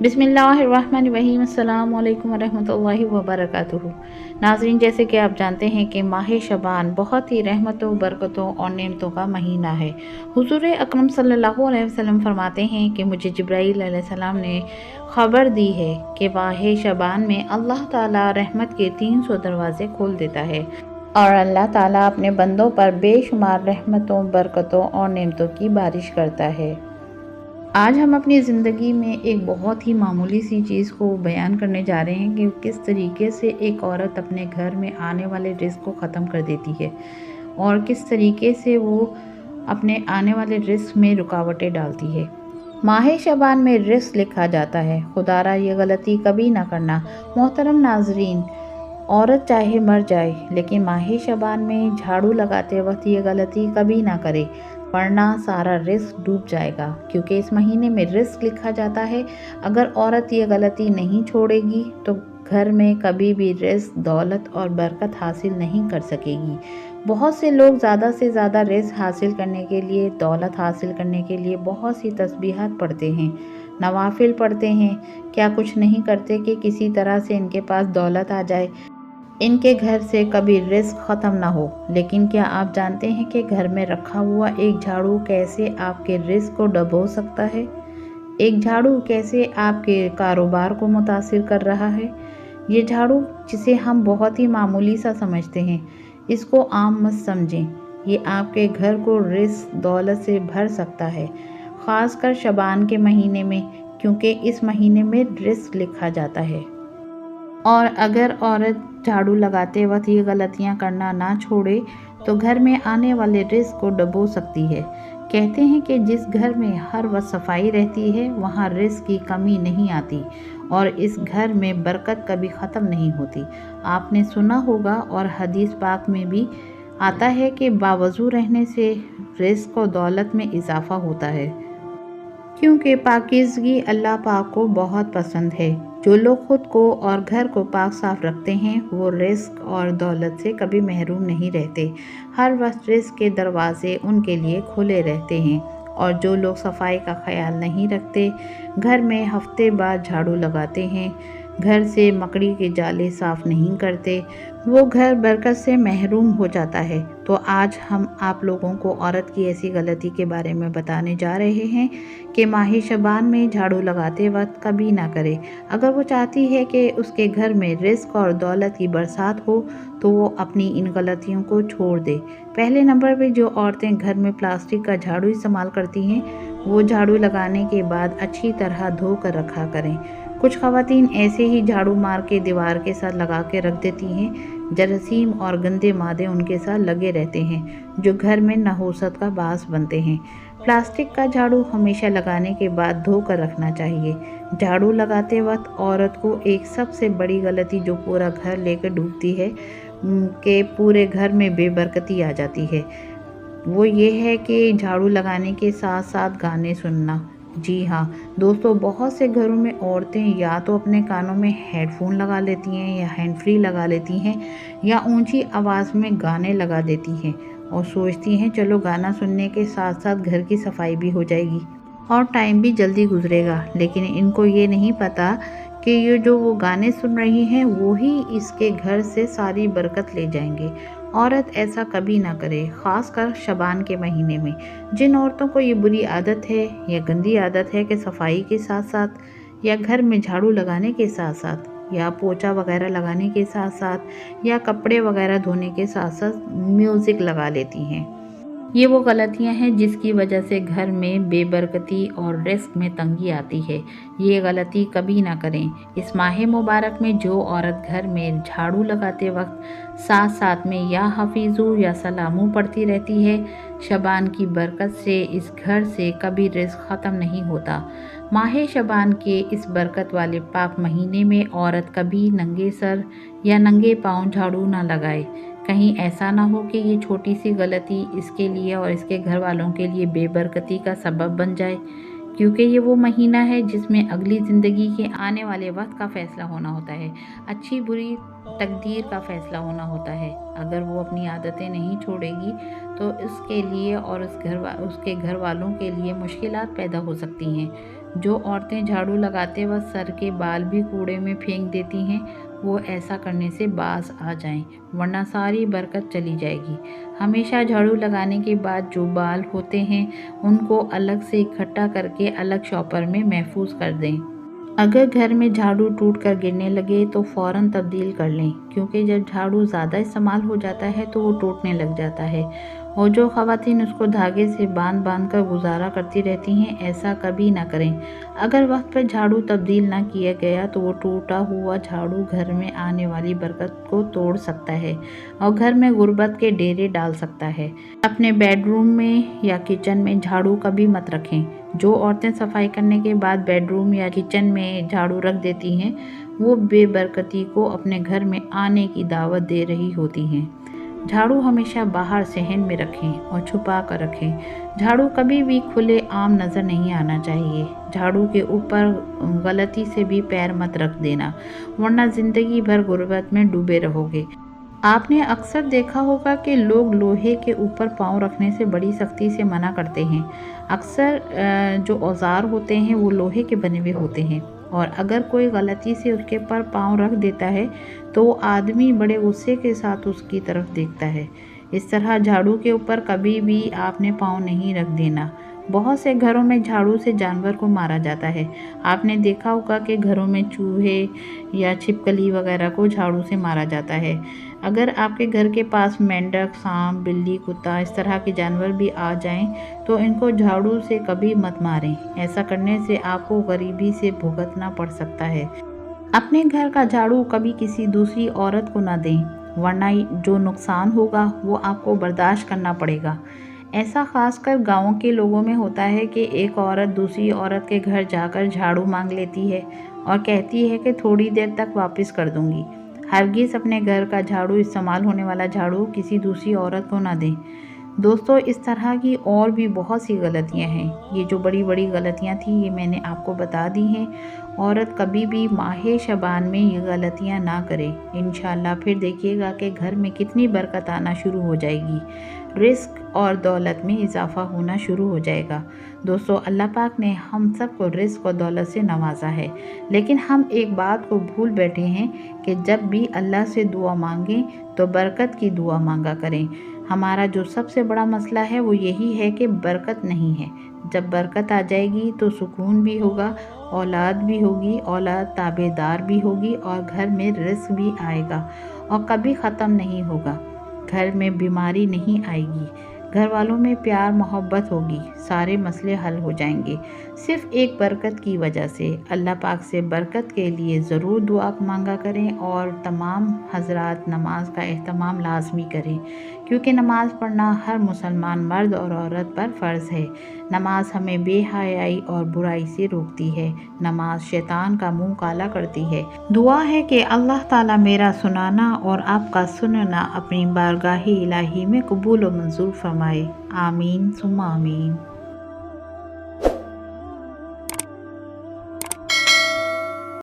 बिस्मिल्लाहिर्रहमानिर्रहीम। अस्सलामु अलैकुम वरहमतुल्लाहि वबरकातुहू। नाज़रीन, जैसे कि आप जानते हैं कि माह शबान बहुत ही रहमतों, बरकतों और नेमतों का महीना है। हुज़ूर अकरम सल्लल्लाहु अलैहि वसल्लम फरमाते हैं कि मुझे जिब्राईल अलैहिस्सलाम ने खबर दी है कि माह शबान में अल्लाह ताला रहमत के 300 दरवाज़े खोल देता है और अल्लाह ताला अपने बंदों पर बेशुमार रहमतों, बरकतों और नेमतों की बारिश करता है। आज हम अपनी ज़िंदगी में एक बहुत ही मामूली सी चीज़ को बयान करने जा रहे हैं कि किस तरीके से एक औरत अपने घर में आने वाले रिस्क को ख़त्म कर देती है और किस तरीके से वो अपने आने वाले रिस्क में रुकावटें डालती है। माह शबान में रिस्क लिखा जाता है, खुदारा ये गलती कभी ना करना। मोहतरम नाजरीन, औरत चाहे मर जाए लेकिन माह शबान में झाड़ू लगाते वक्त ये गलती कभी ना करे, वरना सारा रिस्क डूब जाएगा, क्योंकि इस महीने में रिस्क लिखा जाता है। अगर औरत ये गलती नहीं छोड़ेगी तो घर में कभी भी रिस्क, दौलत और बरकत हासिल नहीं कर सकेगी। बहुत से लोग ज़्यादा से ज़्यादा रिस्क हासिल करने के लिए, दौलत हासिल करने के लिए बहुत सी तस्बीहात पढ़ते हैं, नवाफिल पढ़ते हैं, क्या कुछ नहीं करते कि किसी तरह से इनके पास दौलत आ जाए, इनके घर से कभी रिस्क ख़त्म ना हो। लेकिन क्या आप जानते हैं कि घर में रखा हुआ एक झाड़ू कैसे आपके रिस्क को डुबो सकता है? एक झाड़ू कैसे आपके कारोबार को मुतासिर कर रहा है? ये झाड़ू, जिसे हम बहुत ही मामूली सा समझते हैं, इसको आम मत समझें। ये आपके घर को रिस्क, दौलत से भर सकता है, ख़ासकर शबान के महीने में, क्योंकि इस महीने में रिस्क लिखा जाता है। और अगर औरत झाड़ू लगाते वक्त ये गलतियां करना ना छोड़े तो घर में आने वाले रिस्क को डुबो सकती है। कहते हैं कि जिस घर में हर वक्त सफाई रहती है वहाँ रिस्क की कमी नहीं आती और इस घर में बरकत कभी ख़त्म नहीं होती। आपने सुना होगा और हदीस पाक में भी आता है कि बावज़ू रहने से रिस्क और दौलत में इजाफ़ा होता है, क्योंकि पाकीज़गी अल्लाह पाक को बहुत पसंद है। जो लोग खुद को और घर को पाक साफ रखते हैं वो रिस्क और दौलत से कभी महरूम नहीं रहते। हर वक्त रिस्क के दरवाज़े उनके लिए खुले रहते हैं। और जो लोग सफाई का ख्याल नहीं रखते, घर में हफ्ते बाद झाड़ू लगाते हैं, घर से मकड़ी के जाले साफ़ नहीं करते, वो घर बरकत से महरूम हो जाता है। तो आज हम आप लोगों को औरत की ऐसी गलती के बारे में बताने जा रहे हैं कि माह शबान में झाड़ू लगाते वक्त कभी ना करे। अगर वो चाहती है कि उसके घर में रिस्क और दौलत की बरसात हो तो वो अपनी इन गलतियों को छोड़ दे। पहले नंबर पे जो औरतें घर में प्लास्टिक का झाड़ू इस्तेमाल करती हैं वो झाड़ू लगाने के बाद अच्छी तरह धो कर रखा करें। कुछ ख़वातीन ऐसे ही झाड़ू मार के दीवार के साथ लगा के रख देती हैं, जरासीम और गंदे मादे उनके साथ लगे रहते हैं जो घर में नहुसत का बास बनते हैं। प्लास्टिक का झाड़ू हमेशा लगाने के बाद धो कर रखना चाहिए। झाड़ू लगाते वक्त औरत को एक सबसे बड़ी गलती जो पूरा घर लेकर डूबती है कि पूरे घर में बेबरकती आ जाती है, वो ये है कि झाड़ू लगाने के साथ साथ गाने सुनना। जी हाँ दोस्तों, बहुत से घरों में औरतें या तो अपने कानों में हेडफोन लगा लेती हैं या हैंड फ्री लगा लेती हैं या ऊंची आवाज़ में गाने लगा देती हैं और सोचती हैं चलो गाना सुनने के साथ साथ घर की सफाई भी हो जाएगी और टाइम भी जल्दी गुजरेगा। लेकिन इनको ये नहीं पता कि ये जो वो गाने सुन रही हैं वो ही इसके घर से सारी बरकत ले जाएंगे। औरत ऐसा कभी ना करे, ख़ासकर शबान के महीने में। जिन औरतों को ये बुरी आदत है या गंदी आदत है कि सफाई के साथ साथ या घर में झाड़ू लगाने के साथ साथ या पोछा वगैरह लगाने के साथ साथ या कपड़े वगैरह धोने के साथ साथ म्यूज़िक लगा लेती हैं, ये वो गलतियां हैं जिसकी वजह से घर में बेबरकती और रिस्क में तंगी आती है। ये गलती कभी ना करें। इस माह मुबारक में जो औरत घर में झाड़ू लगाते वक्त साथ साथ में या हफीज़ू या सलामू पढ़ती रहती है, शबान की बरकत से इस घर से कभी रिस्क ख़त्म नहीं होता। माह शबान के इस बरकत वाले पाक महीने में औरत कभी नंगे सर या नंगे पाँव झाड़ू ना लगाए। कहीं ऐसा ना हो कि ये छोटी सी गलती इसके लिए और इसके घर वालों के लिए बेबरकती का सबब बन जाए, क्योंकि ये वो महीना है जिसमें अगली ज़िंदगी के आने वाले वक्त का फ़ैसला होना होता है, अच्छी बुरी तकदीर का फ़ैसला होना होता है। अगर वो अपनी आदतें नहीं छोड़ेगी तो उसके लिए और उसके घर वालों के लिए मुश्किलात पैदा हो सकती हैं। جو عورتیں جھاڑو لگاتے وقت سر کے بال بھی کوڑے میں پھینک دیتی ہیں وہ ایسا کرنے سے باز آ جائیں، ورنہ ساری برکت چلی جائے گی۔ ہمیشہ جھاڑو لگانے کے بعد جو بال ہوتے ہیں ان کو الگ سے اکٹھا کر کے الگ شاپر میں محفوظ کر دیں۔ اگر گھر میں جھاڑو ٹوٹ کر گرنے لگے تو فوراً تبدیل کر لیں، کیونکہ جب جھاڑو زیادہ استعمال ہو جاتا ہے تو وہ ٹوٹنے لگ جاتا ہے، اور جو خواتین اس کو دھاگے سے باندھ کر گزارا کرتی رہتی ہیں ایسا کبھی نہ کریں۔ اگر وقت پر جھاڑو تبدیل نہ کیا گیا تو وہ ٹوٹا ہوا جھاڑو گھر میں آنے والی برکت کو توڑ سکتا ہے اور گھر میں غربت کے ڈیرے ڈال سکتا ہے۔ اپنے بیڈ روم میں یا کچن میں جھاڑو کبھی مت رکھیں۔ جو عورتیں صفائی کرنے کے بعد بیڈ روم یا کچن میں جھاڑو رکھ دیتی ہیں وہ بے برکتی کو اپنے گھر میں آنے کی دعوت دے رہی ہوتی ہیں۔ جھاڑو ہمیشہ باہر صحن میں رکھیں اور چھپا کر رکھیں۔ جھاڑو کبھی بھی کھلے عام نظر نہیں آنا چاہیے۔ جھاڑو کے اوپر غلطی سے بھی پیر مت رکھ دینا، ورنہ زندگی بھر غربت میں ڈوبے رہو گے۔ آپ نے اکثر دیکھا ہوگا کہ لوگ لوہے کے اوپر پاؤں رکھنے سے بڑی سختی سے منع کرتے ہیں۔ اکثر جو اوزار ہوتے ہیں وہ لوہے کے بنے ہوئے ہوتے ہیں، اور اگر کوئی غلطی سے اس کے پر پاؤں رکھ دیتا ہے تو وہ آدمی بڑے غصے کے ساتھ اس کی طرف دیکھتا ہے۔ اس طرح جھاڑو کے اوپر کبھی بھی آپ نے پاؤں نہیں رکھ دینا۔ بہت سے گھروں میں جھاڑو سے جانور کو مارا جاتا ہے۔ آپ نے دیکھا ہوگا کہ گھروں میں چوہے یا چھپکلی وغیرہ کو جھاڑو سے مارا جاتا ہے۔ اگر آپ کے گھر کے پاس مینڈک، سانپ، بلی، کتا اس طرح کے جانور بھی آ جائیں تو ان کو جھاڑو سے کبھی مت ماریں، ایسا کرنے سے آپ کو غریبی سے بھگتنا پڑ سکتا ہے۔ اپنے گھر کا جھاڑو کبھی کسی دوسری عورت کو نہ دیں، ورنہ جو نقصان ہوگا وہ آپ کو برداشت کرنا پڑے گا۔ ایسا خاص کر گاؤں کے لوگوں میں ہوتا ہے کہ ایک عورت دوسری عورت کے گھر جا کر جھاڑو مانگ لیتی ہے اور کہتی ہے کہ تھوڑی دیر تک واپس کر دوں گی۔ ہرگز اپنے گھر کا جھاڑو، استعمال ہونے والا جھاڑو کسی دوسری عورت کو نہ دیں۔ دوستو، اس طرح کی اور بھی بہت سی غلطیاں ہیں۔ یہ جو بڑی بڑی غلطیاں تھیں یہ میں نے آپ کو بتا دی ہیں۔ عورت کبھی بھی ماہ شعبان میں یہ غلطیاں نہ کرے۔ انشاءاللہ پھر دیکھیے گا کہ گھر میں کتنی برکت آنا شروع ہو جائے گی، رزق اور دولت میں اضافہ ہونا شروع ہو جائے گا۔ دوستو، اللہ پاک نے ہم سب کو رزق اور دولت سے نوازا ہے، لیکن ہم ایک بات کو بھول بیٹھے ہیں کہ جب بھی اللہ سے دعا مانگیں تو برکت کی دعا مانگا کریں۔ ہمارا جو سب سے بڑا مسئلہ ہے وہ یہی ہے کہ برکت نہیں ہے۔ جب برکت آ جائے گی تو سکون بھی ہوگا، اولاد بھی ہوگی، اولاد تابع دار بھی ہوگی، اور گھر میں رزق بھی آئے گا اور کبھی ختم نہیں ہوگا۔ گھر میں بیماری نہیں آئے گی، گھر والوں میں پیار محبت ہوگی، سارے مسئلے حل ہو جائیں گے، صرف ایک برکت کی وجہ سے۔ اللہ پاک سے برکت کے لیے ضرور دعا مانگا کریں، اور تمام حضرات نماز کا اہتمام لازمی کریں، کیونکہ نماز پڑھنا ہر مسلمان مرد اور عورت پر فرض ہے۔ نماز ہمیں بے حیائی اور برائی سے روکتی ہے، نماز شیطان کا منہ کالا کرتی ہے۔ دعا ہے کہ اللہ تعالیٰ میرا سنانا اور آپ کا سننا اپنی بارگاہ الہی میں قبول و منظور فرمائے۔ آمین ثم آمین۔